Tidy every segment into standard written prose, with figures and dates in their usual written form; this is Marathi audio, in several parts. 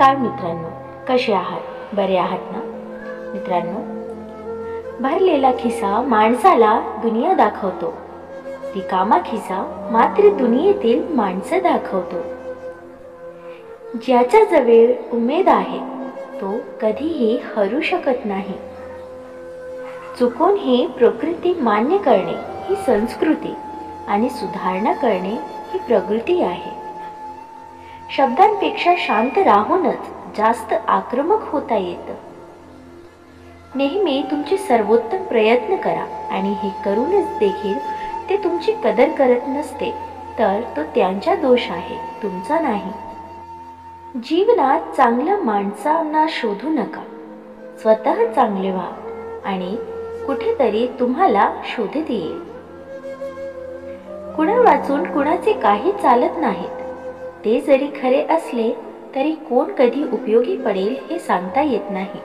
नमस्कार मित्रांनो, कसे आहात? बरे आहात ना? मित्रांनो, भरलेला खिसा माणसाला दुनिया दाखवतो, रिकामा खिसा मात्र दुनियेतील माणसं दाखवतो. ज्याच्या जवळ उमेद आहे तो कधीही हरू शकत नाही. चुकून ही प्रकृती मान्य करणे ही संस्कृती आणि सुधारणा करणे ही प्रगती आहे. शब्दांपेक्षा शांत राहूनच जास्त आक्रमक होता येतं. नेहमी तुमचे सर्वोत्तम प्रयत्न करा आणि हे करूनच देखील ते तुमची कदर करत नसते तर तो त्यांचा दोष आहे, तुमचा नाही. जीवनात चांगल्या माणसांना शोधू नका, स्वतः चांगले व्हा आणि कुठेतरी तुम्हाला शोधत येईल. कुणा वाचून कुणाचे काही चालत नाहीत. ते जरी खरे असले तरी कोण कधी उपयोगी पडेल हे सांगता येत नाही.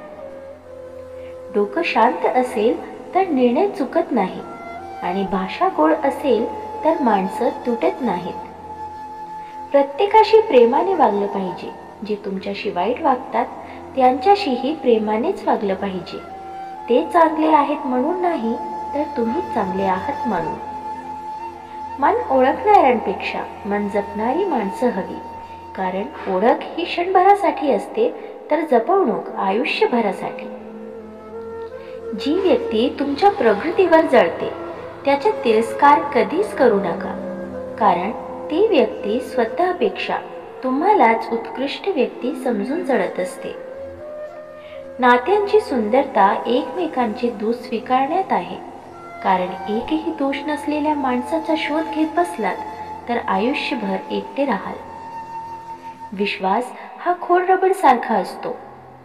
डोकं शांत असेल तर निर्णय चुकत नाही आणि भाषा गोड असेल तर माणसं तुटत नाहीत. प्रत्येकाशी प्रेमाने वागलं पाहिजे. जे तुमच्याशी वाईट वागतात त्यांच्याशीही प्रेमानेच वागलं पाहिजे. ते चांगले आहेत म्हणून नाही तर तुम्ही चांगले आहात म्हणून. मन ओळखणाऱ्यांपेक्षा मन जपणारी माणसं हवी, कारण ओळख ही क्षणभरासाठी असते तर जपवणूक आयुष्यभरासाठी. जी व्यक्ती तुमच्या प्रगतीवर जळते त्याचा तिरस्कार कधीच करू नका, कारण ती व्यक्ती स्वतःपेक्षा तुम्हालाच उत्कृष्ट व्यक्ती समजून जळत असते. नात्यांची सुंदरता एकमेकांचे दोष स्वीकारण्यात आहे, कारण एकही दोष नसलेल्या माणसाचा शोध घेत बसलात तर आयुष्यभर एकटे राहाल. विश्वास हा खोड रबर सारखा असतो.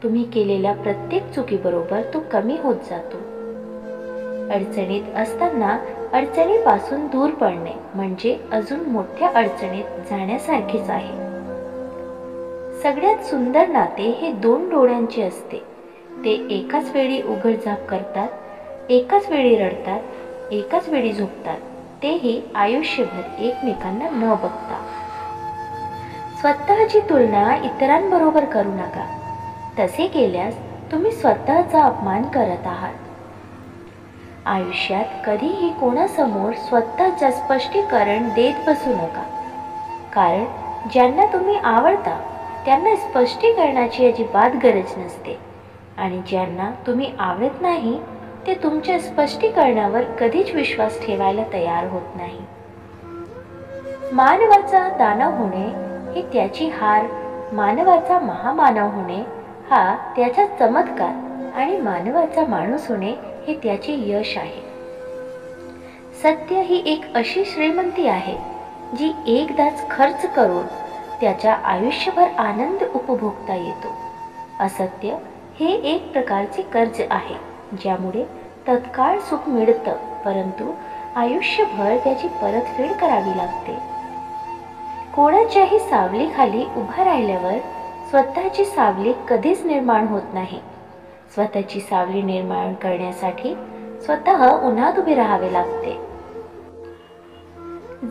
तुम्ही केलेल्या प्रत्येक चुकीबरोबर तो कमी होत जातो. अडचणीत असताना अडचणीपासून दूर पडणे म्हणजे अजून मोठ्या अडचणीत जाण्यासारखेच आहे. सगळ्यात सुंदर नाते हे दोन डोळ्यांचे असते. ते एकाच वेळी उघडझाप करतात, एकाच वेळी रडतात, एकाच वेळी झोपतात, तेही आयुष्यभर एकमेकांना न बघता. स्वतःची तुलना इतरांबरोबर करू नका. तसे केल्यास तुम्ही स्वतःचा अपमान करत आहात. आयुष्यात कधीही कोणासमोर स्वतःचे स्पष्टीकरण देत बसू नका, कारण ज्यांना तुम्ही आवडता त्यांना स्पष्टीकरणाची अजिबात गरज नसते आणि ज्यांना तुम्ही आवडत नाही ते तुमच्या स्पष्टीकरणावर कधीच विश्वास ठेवायला तयार होत नाही. मानवाचा दानव होणे हे त्याची हार, मानवाचा महामानव होणे हा त्याचा चमत्कार आणि मानवाचा माणूस होणे हे त्याचे यश आहे. सत्य ही एक अशी श्रीमंती आहे जी एकदाच खर्च करून त्याच्या आयुष्यभर आनंद उपभोगता येतो. असत्य हे एक प्रकारचे कर्ज आहे ज्यामुळे तत्काळ सुख मिळतं परंतु आयुष्यभर त्याची परतफेड करावी लागते. कोणाच्याही सावलीखाली उभा राहिल्यावर स्वतःची सावली कधीच निर्माण होत नाही. स्वतःची सावली निर्माण करण्यासाठी स्वतः उन्हात उभे राहावे लागते.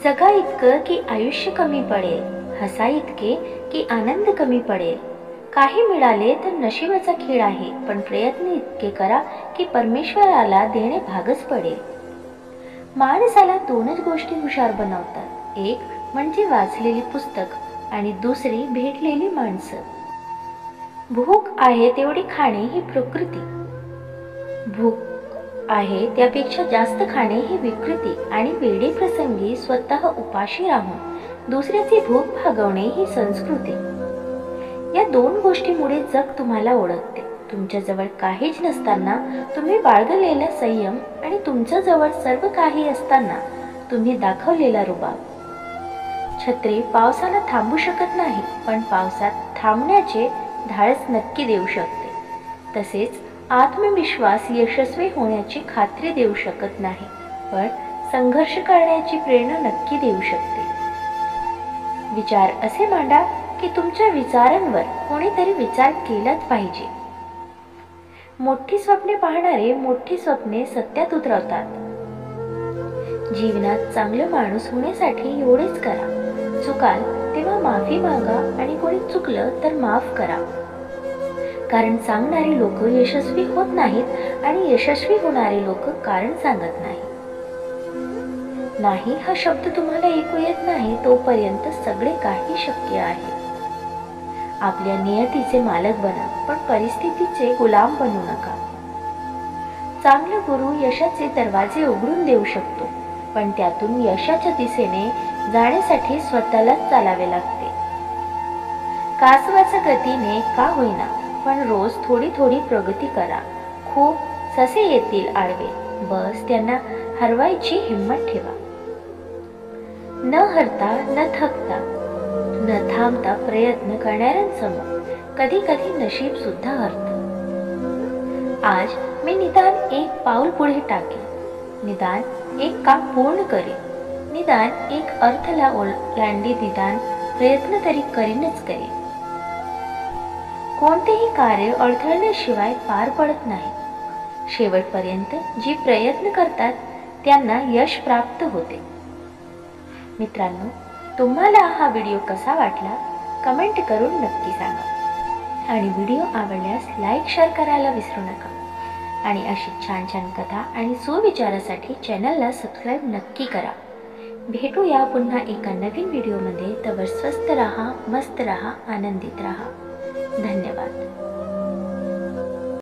जगा इतकं की आयुष्य कमी पडेल, हसा इतके की आनंद कमी पडेल. काही मिळाले तर नशिबाचा खेळ आहे, पण प्रयत्न इतके करा की परमेश्वराला देणे भागच पडेल. माणसाला दोनच गोष्टी हुशार बनवतात, एक म्हणजे वाचलेली पुस्तक आणि दुसरी भेटलेली माणसं. भूक आहे तेवढी खाणे ही प्रकृती, भूक आहे त्यापेक्षा जास्त खाणे ही विकृती आणि वेळी प्रसंगी स्वतः उपाशी राहून दुसऱ्याची भूक भागवणे ही संस्कृती. या दोन गोष्टीमुळे जग तुम्हाला ओळखते. तुमच्याजवळ काहीच नसताना तुम्ही बाळगलेला संयम आणि तुमच्याजवळ सर्व काही असताना तुम्ही दाखवलेला रुबाब. छत्री पावसाला थांबू शकत नाही, पण पावसात थांबण्याचे धाडस नक्की देऊ शकते. तसेच आत्मविश्वास यशस्वी होण्याची खात्री देऊ शकत नाही, पण संघर्ष करण्याची प्रेरणा नक्की देऊ शकते. विचार असे मांडा की तुमच्या विचारांवर कोणीतरी विचार केलाच पाहिजे. मोठी स्वप्ने पाहणारे मोठी स्वप्ने सत्यात उतरवतात. जीवनात चांगला माणूस होण्यासाठी एवढेच करा, चुकाल तेव्हा माफी मागा आणि कोणी चुकलं तर माफ करा. कारण सांगणारी लोक यशस्वी होत नाहीत आणि यशस्वी होणारे लोक कारण सांगत नाही. नाही हा शब्द तुम्हाला ऐकू येत नाही तोपर्यंत सगळे काही शक्य आहे. आपल्या नियतीचे मालक बना, पण परिस्थितीचे गुलाम बनू नका. चांगला गुरु यशाचे दरवाजे उघडून देऊ शकतो, पण त्यातून यशाच्या दिशेने जाण्यासाठी स्वतःलाच चालावे लागते. कासवाच्या गतीने का होईना, पण रोज थोडी थोडी प्रगती करा. खूप ससे येतील आडवे, बस त्यांना हरवायची हिंमत ठेवा. न हरता, न थकता, न थांबता प्रयत्न करणाऱ्यांसमोर कधी कधी नशीब सुद्धा हरतं. आज मी निदान एक पाऊल पुढे टाकेन, निदान एक काम पूर्ण करेन, निदान एक अर्थला ओलांडी, निदान प्रयत्न तरी करीनच करेन. कोणतेही कार्य अडथळल्याशिवाय पार पडत नाही. शेवटपर्यंत जी प्रयत्न करतात त्यांना यश प्राप्त होते. मित्रांनो, तुम्हाला हा व्हिडिओ कसा वाटला कमेंट करून नक्की सांगा आणि व्हिडिओ आवडल्यास लाईक शेअर करायला विसरू नका. आणि अशी छान छान कथा आणि सुविचारासाठी चॅनलला सबस्क्राईब नक्की करा. भेटूया पुन्हा एका नवीन व्हिडिओमध्ये. तवर स्वस्त रहा, मस्त रहा, आनंदित रहा. धन्यवाद.